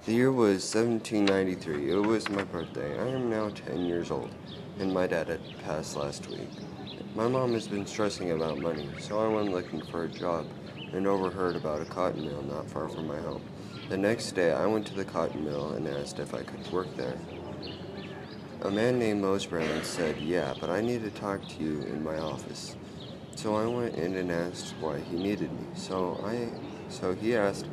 The year was 1793. It was my birthday. I am now 10 years old, and my dad had passed last week. My mom has been stressing about money, so I went looking for a job and overheard about a cotton mill not far from my home. The next day, I went to the cotton mill and asked if I could work there. A man named Mose Brown said, "Yeah, but I need to talk to you in my office." So I went in and asked why he needed me. So he asked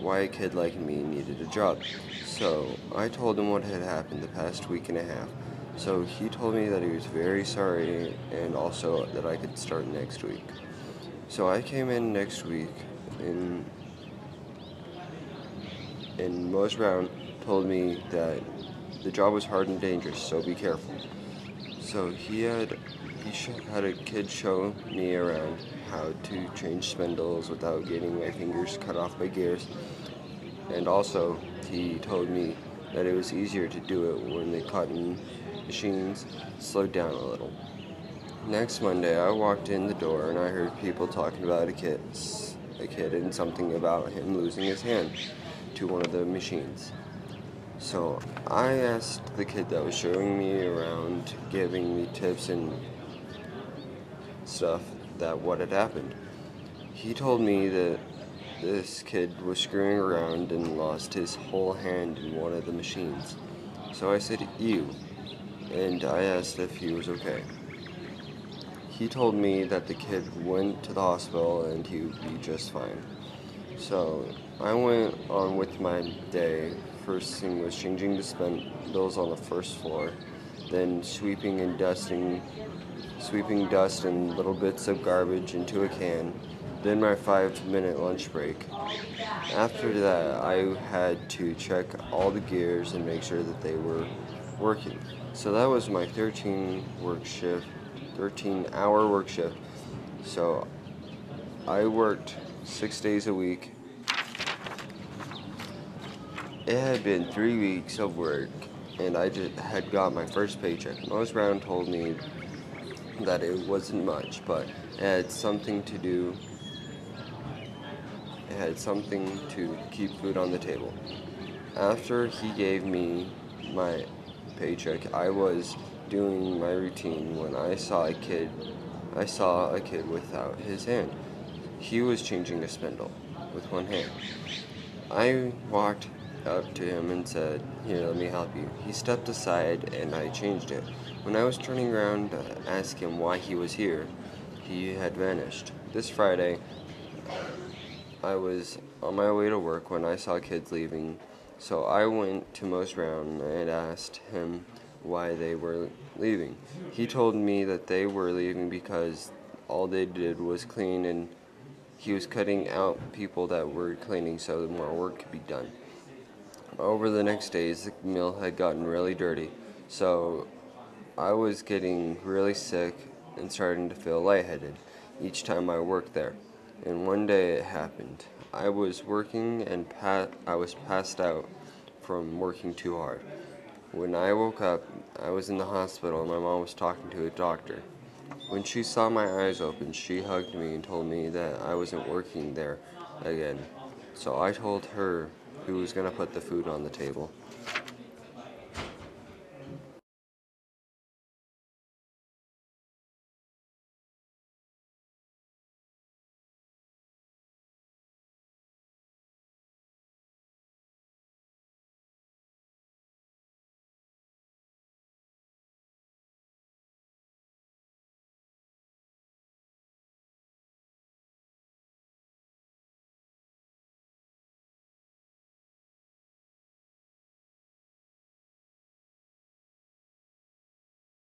why a kid like me needed a job. So I told him what had happened the past week and a half. So he told me that he was very sorry and also that I could start next week. So I came in next week and Mose Brown told me that the job was hard and dangerous, so be careful. So had a kid show me around how to change spindles without getting my fingers cut off by gears, and also he told me that it was easier to do it when the cotton machines slowed down a little. Next Monday, I walked in the door and I heard people talking about a kid and something about him losing his hand to one of the machines. So I asked the kid that was showing me around, giving me tips and stuff, that what had happened. He told me that this kid was screwing around and lost his whole hand in one of the machines. So I said, "Ew," and I asked if he was okay. He told me that the kid went to the hospital and he would be just fine. So I went on with my day. First thing was changing the spindles on the first floor, then sweeping dust and little bits of garbage into a can, then my 5-minute lunch break. After that, I had to check all the gears and make sure that they were working. So that was my 13-hour work shift. So I worked 6 days a week. It had been 3 weeks of work, and I just had got my first paycheck. Mose Brown told me that it wasn't much, but it had something to do. It had something to keep food on the table. After he gave me my paycheck, I was doing my routine when I saw a kid. I saw a kid without his hand. He was changing a spindle with one hand. I walked up to him and said, "Here, let me help you." He stepped aside and I changed it. When I was turning around to ask him why he was here, he had vanished. This Friday, I was on my way to work when I saw kids leaving, so I went to Mose Brown and asked him why they were leaving. He told me that they were leaving because all they did was clean and he was cutting out people that were cleaning so more work could be done. Over the next days, the mill had gotten really dirty, so I was getting really sick and starting to feel lightheaded each time I worked there. And one day it happened. I was working and I was passed out from working too hard. When I woke up, I was in the hospital and my mom was talking to a doctor. When she saw my eyes open, she hugged me and told me that I wasn't working there again. So I told her who was going to put the food on the table.